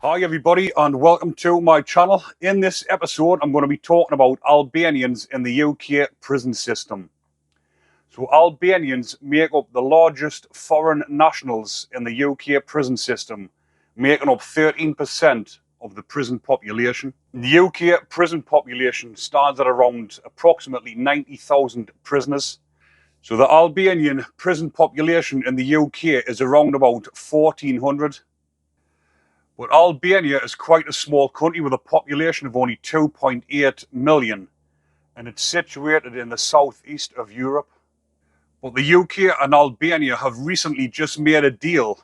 Hi everybody and welcome to my channel. In this episode I'm going to be talking about Albanians in the UK prison system. So Albanians make up the largest foreign nationals in the UK prison system, making up 13% of the prison population. The UK prison population stands at around approximately 90,000 prisoners. So the Albanian prison population in the UK is around about 1,400. But Albania is quite a small country with a population of only 2.8 million, and it's situated in the southeast of Europe. But the UK and Albania have recently just made a deal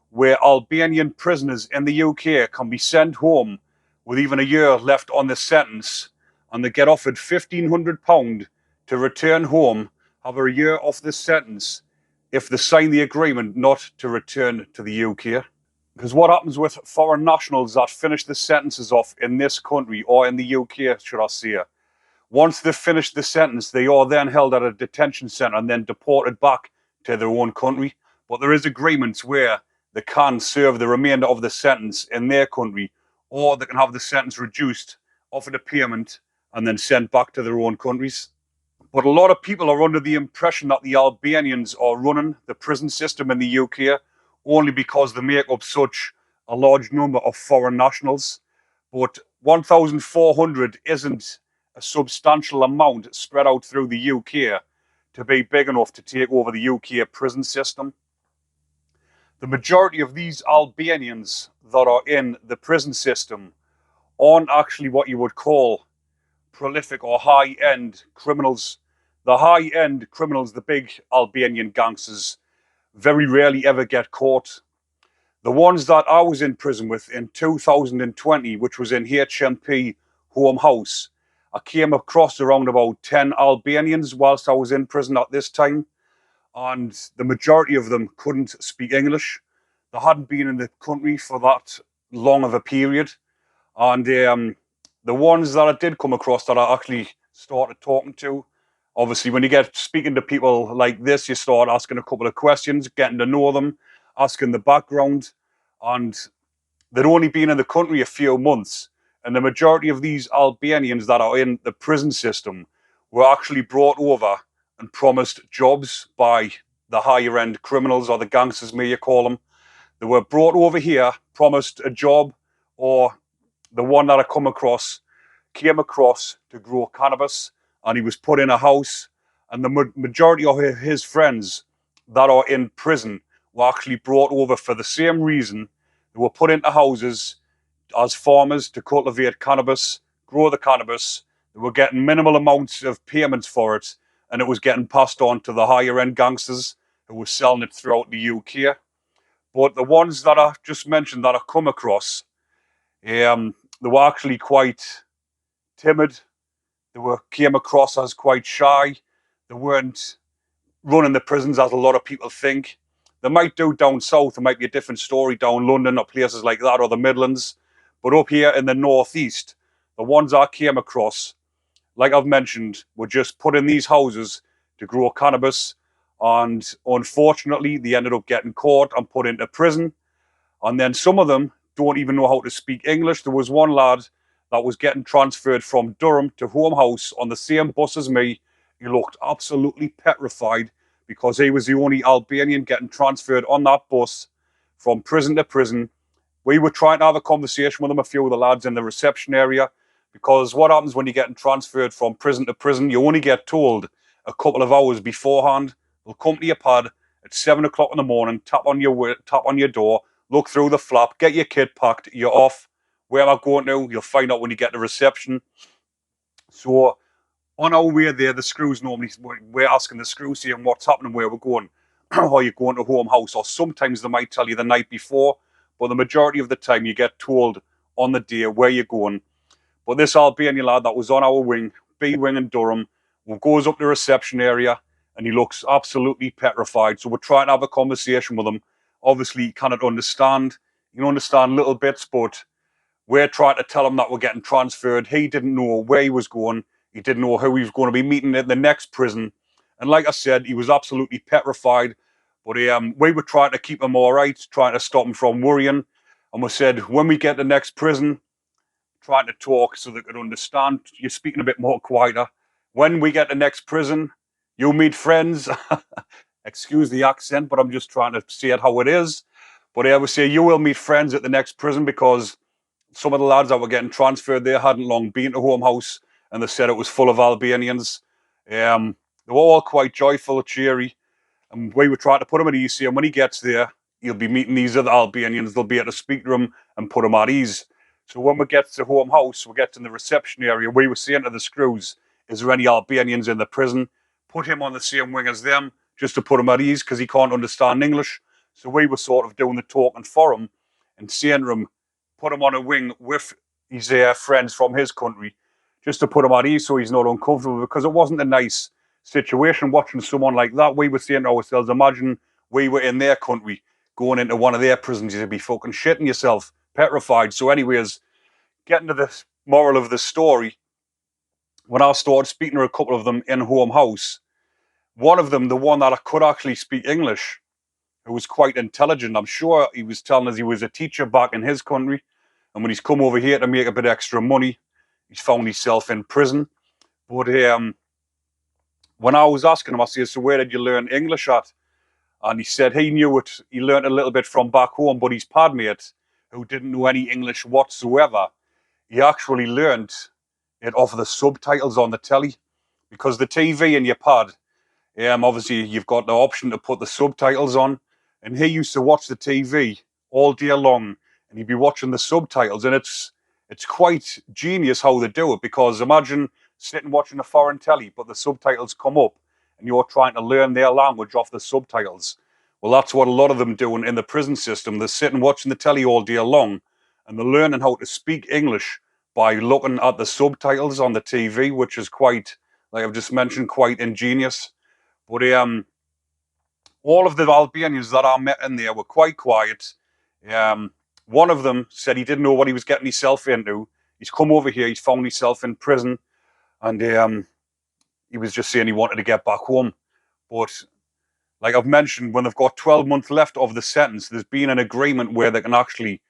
where Albanian prisoners in the UK can be sent home with even a year left on the sentence, and they get offered £1,500 to return home, have a year off the sentence, if they sign the agreement not to return to the UK. Because what happens with foreign nationals that finish the sentences off in this country, or in the UK, should I say, once they've finished the sentence, they are then held at a detention centre and then deported back to their own country. But there is agreements where they can serve the remainder of the sentence in their country, or they can have the sentence reduced, offered a payment, and then sent back to their own countries. But a lot of people are under the impression that the Albanians are running the prison system in the UK only because they make up such a large number of foreign nationals. But 1,400 isn't a substantial amount spread out through the UK to be big enough to take over the UK prison system. The majority of these Albanians that are in the prison system aren't actually what you would call prolific or high-end criminals. The high-end criminals, the big Albanian gangsters, very rarely ever get caught. The ones that I was in prison with in 2020, which was in HMP Home House, I came across around about 10 Albanians whilst I was in prison at this time, and the majority of them couldn't speak English. They hadn't been in the country for that long of a period, and the ones that I did come across that I actually started talking to, obviously when you get speaking to people like this, you start asking a couple of questions, getting to know them, asking the background, and they'd only been in the country a few months, and the majority of these Albanians that are in the prison system were actually brought over and promised jobs by the higher end criminals, or the gangsters, may you call them. They were brought over here, promised a job, or the one that I came across to grow cannabis, and he was put in a house, and the majority of his friends that are in prison were actually brought over for the same reason. They were put into houses as farmers to cultivate cannabis, grow the cannabis. They were getting minimal amounts of payments for it, and it was getting passed on to the higher end gangsters who were selling it throughout the UK. But the ones that I just mentioned that I come across, they were actually quite timid. Came across as quite shy. They weren't running the prisons as a lot of people think. They might do down south. It might be a different story down London or places like that, or the Midlands. But up here in the northeast, the ones I came across, like I've mentioned, were just put in these houses to grow cannabis. And unfortunately, they ended up getting caught and put into prison. And then some of them don't even know how to speak English. There was one lad that was getting transferred from Durham to Home House on the same bus as me. He looked absolutely petrified because he was the only Albanian getting transferred on that bus from prison to prison. We were trying to have a conversation with him, a few of the lads in the reception area, because what happens when you're getting transferred from prison to prison, you only get told a couple of hours beforehand. They'll come to your pad at 7 o'clock in the morning, tap on your door, look through the flap, get your kit packed, you're off. Where am I going to? You'll find out when you get to reception. So on our way there, the screws normally, we're asking the screws saying what's happening, where we're going. Are you going to Home House? Or sometimes they might tell you the night before, but the majority of the time you get told on the day where you're going. But this Albanian lad that was on our wing, B wing in Durham, goes up to the reception area and he looks absolutely petrified. So we're trying to have a conversation with him. Obviously, he cannot understand. He can understand little bits, but we're trying to tell him that we're getting transferred. He didn't know where he was going. He didn't know who he was going to be meeting at the next prison. And like I said, he was absolutely petrified. But we were trying to keep him all right, trying to stop him from worrying. And we said, when we get to the next prison, trying to talk so they could understand, you're speaking a bit more quieter. When we get to the next prison, you'll meet friends. Excuse the accent, but I'm just trying to say it how it is. But I would say you will meet friends at the next prison, because some of the lads that were getting transferred there hadn't long been to Home House, and they said it was full of Albanians. They were all quite joyful, cheery, and we were trying to put him at ease. And when he gets there, he'll be meeting these other Albanians. They'll be able to speak to him and put him at ease. So when we get to Home House, we get in the reception area. We were saying to the screws, "Is there any Albanians in the prison?" Put him on the same wing as them, just to put him at ease, because he can't understand English. So we were sort of doing the talking for him and saying to him, put him on a wing with his friends from his country, just to put him at ease so he's not uncomfortable, because it wasn't a nice situation watching someone like that. We were saying to ourselves, imagine we were in their country going into one of their prisons, you'd be fucking shitting yourself, petrified. So anyways, getting to the moral of the story, when I started speaking to a couple of them in Home House, one of them, the one that I could actually speak English, who was quite intelligent, I'm sure he was telling us he was a teacher back in his country, and when he's come over here to make a bit extra money, he's found himself in prison. But when I was asking him, I said, "So where did you learn English at?" And he said he knew it. He learned a little bit from back home, but his padmate, who didn't know any English whatsoever, he actually learned it off of the subtitles on the telly, because the TV in your pad, obviously you've got the option to put the subtitles on, and he used to watch the TV all day long, and he'd be watching the subtitles, and it's quite genius how they do it, because imagine sitting watching a foreign telly, but the subtitles come up, and you're trying to learn their language off the subtitles. Well, that's what a lot of them do in the prison system. They're sitting watching the telly all day long, and they're learning how to speak English by looking at the subtitles on the TV, which is quite, like I've just mentioned, quite ingenious. But all of the Albanians that I met in there were quite quiet. One of them said he didn't know what he was getting himself into. He's come over here, he's found himself in prison, and he was just saying he wanted to get back home. But like I've mentioned, when they've got 12 months left of the sentence, there's been an agreement where they can actually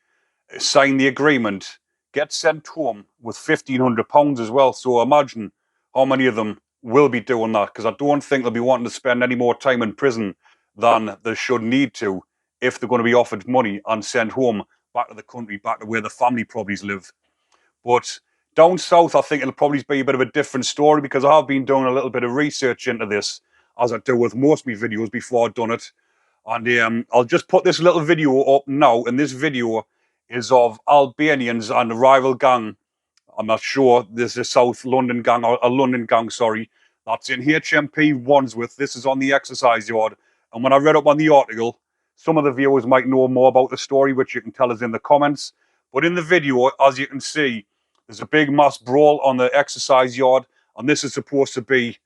sign the agreement, get sent home with £1,500 as well. So imagine how many of them will be doing that, because I don't think they'll be wanting to spend any more time in prison than they should need to if they're going to be offered money and sent home back to the country, back to where the family probably live. But down south, I think it'll probably be a bit of a different story, because I have been doing a little bit of research into this, as I do with most of my videos before I've done it. And I'll just put this little video up now, and this video is of Albanians and a rival gang. I'm not sure, there's a South London gang, or a London gang, sorry, that's in HMP Wandsworth. This is on the exercise yard. And when I read up on the article, some of the viewers might know more about the story, which you can tell us in the comments. But in the video, as you can see, there's a big mass brawl on the exercise yard, and this is supposed to be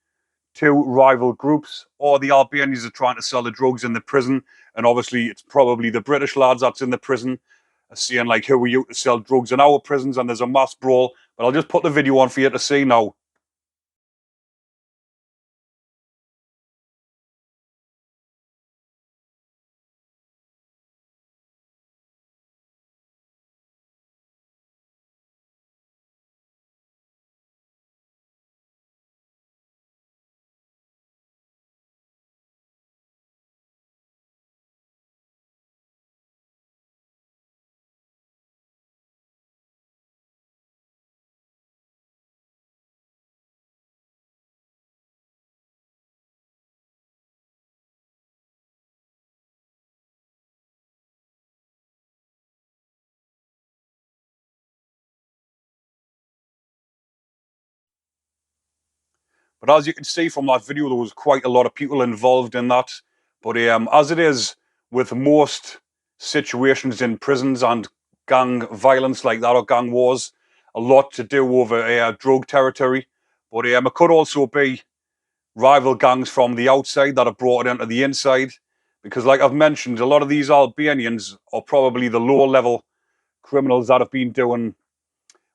two rival groups, or the Albanians are trying to sell the drugs in the prison, and obviously it's probably the British lads that's in the prison are saying, like, who are you to sell drugs in our prisons, and there's a mass brawl. But I'll just put the video on for you to see now. But as you can see from that video, there was quite a lot of people involved in that. But as it is with most situations in prisons and gang violence like that, or gang wars, a lot to do over drug territory. But it could also be rival gangs from the outside that have brought it into the inside. Because like I've mentioned, a lot of these Albanians are probably the lower level criminals that have been doing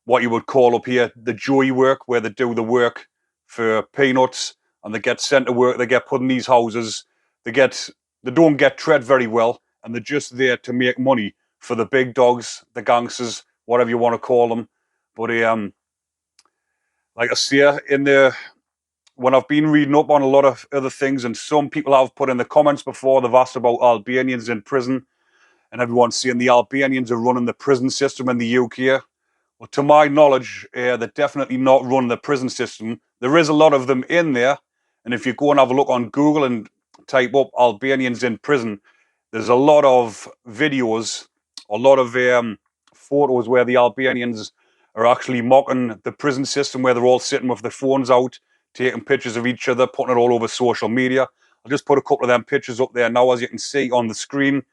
what you would call up here the joy work, where they do the work for peanuts, and they get sent to work, they get put in these houses, they don't get treated very well, and they're just there to make money for the big dogs, the gangsters, whatever you want to call them. But like I say, when I've been reading up on a lot of other things, and some people have put in the comments before, they've asked about Albanians in prison, and everyone's saying the Albanians are running the prison system in the UK. Well, to my knowledge, they're definitely not running the prison system. There is a lot of them in there, and if you go and have a look on Google and type up Albanians in prison, there's a lot of videos, a lot of photos where the Albanians are actually mocking the prison system, where they're all sitting with their phones out, taking pictures of each other, putting it all over social media. I'll just put a couple of them pictures up there now, as you can see on the screen,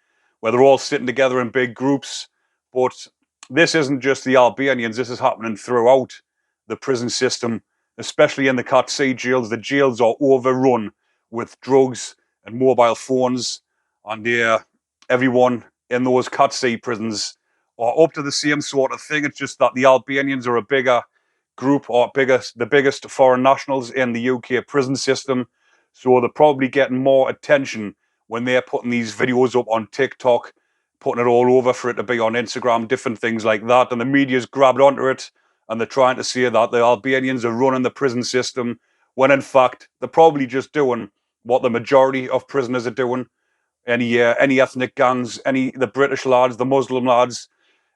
where they're all sitting together in big groups. But this isn't just the Albanians, this is happening throughout the prison system, especially in the Cat C jails. The jails are overrun with drugs and mobile phones, and everyone in those Cat C prisons are up to the same sort of thing. It's just that the Albanians are a bigger group, or the biggest foreign nationals in the UK prison system. So they're probably getting more attention when they're putting these videos up on TikTok, putting it all over for it to be on Instagram, different things like that. And the media's grabbed onto it, and they're trying to say that the Albanians are running the prison system, when in fact they're probably just doing what the majority of prisoners are doing. Any ethnic gangs, the British lads, the Muslim lads,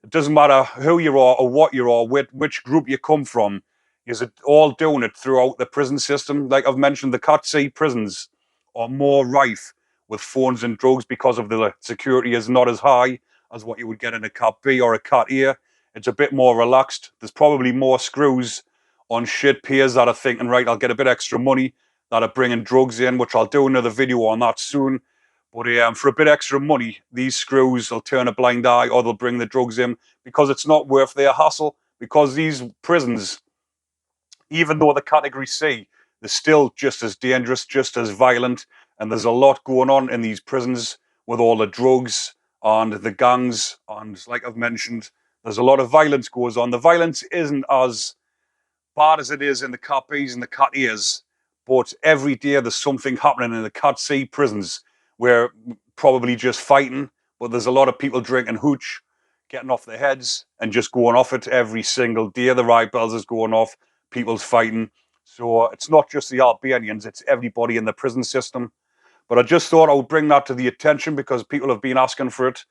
it doesn't matter who you are or what you are, which group you come from, is it all doing it throughout the prison system. Like I've mentioned, the Cat C prisons are more rife with phones and drugs because of the security is not as high as what you would get in a Cat B or a Cat A. It's a bit more relaxed. There's probably more screws on shit peers that are thinking, right, I'll get a bit extra money, that are bringing drugs in, which I'll do another video on that soon. But for a bit extra money, these screws will turn a blind eye, or they'll bring the drugs in, because it's not worth their hassle. Because these prisons, even though they're category C, they're still just as dangerous, just as violent. And there's a lot going on in these prisons with all the drugs and the gangs. And like I've mentioned, there's a lot of violence goes on. The violence isn't as bad as it is in the Cat Bs and the Cat As, but every day there's something happening in the Cat C prisons, where probably just fighting, but there's a lot of people drinking hooch, getting off their heads and just going off it every single day. The riot bells is going off, people's fighting. So it's not just the Albanians, it's everybody in the prison system. But I just thought I would bring that to the attention, because people have been asking for it.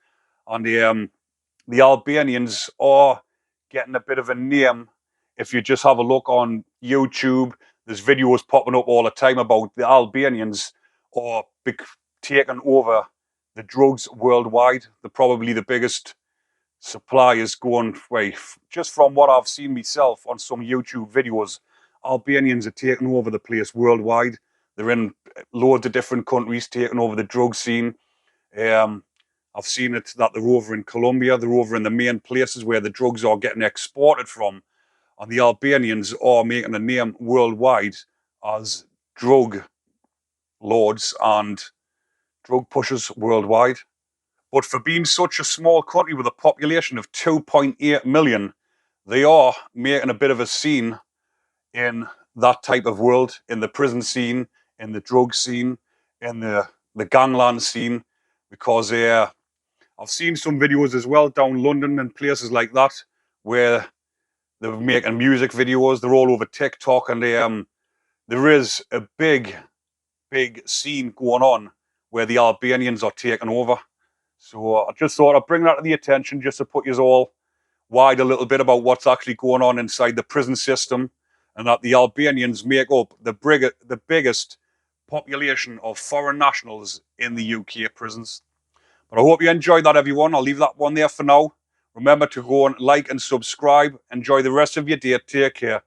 And the Albanians are getting a bit of a name. If you just have a look on YouTube, there's videos popping up all the time about the Albanians are taking over the drugs worldwide. They're probably the biggest suppliers going away. Just from what I've seen myself on some YouTube videos, Albanians are taking over the place worldwide. They're in loads of different countries, taking over the drug scene. I've seen it that they're over in Colombia, they're over in the main places where the drugs are getting exported from. And the Albanians are making a name worldwide as drug lords and drug pushers worldwide. But for being such a small country with a population of 2.8 million, they are making a bit of a scene in that type of world, in the prison scene, in the drug scene, in the gangland scene, because I've seen some videos as well down London and places like that, where they're making music videos. They're all over TikTok, and there is a big scene going on where the Albanians are taking over. So I just thought I'd bring that to the attention, just to put you all wide a little bit about what's actually going on inside the prison system, and that the Albanians make up the biggest population of foreign nationals in the UK prisons. But I hope you enjoyed that, everyone. I'll leave that one there for now. Remember to go and like and subscribe. Enjoy the rest of your day. Take care.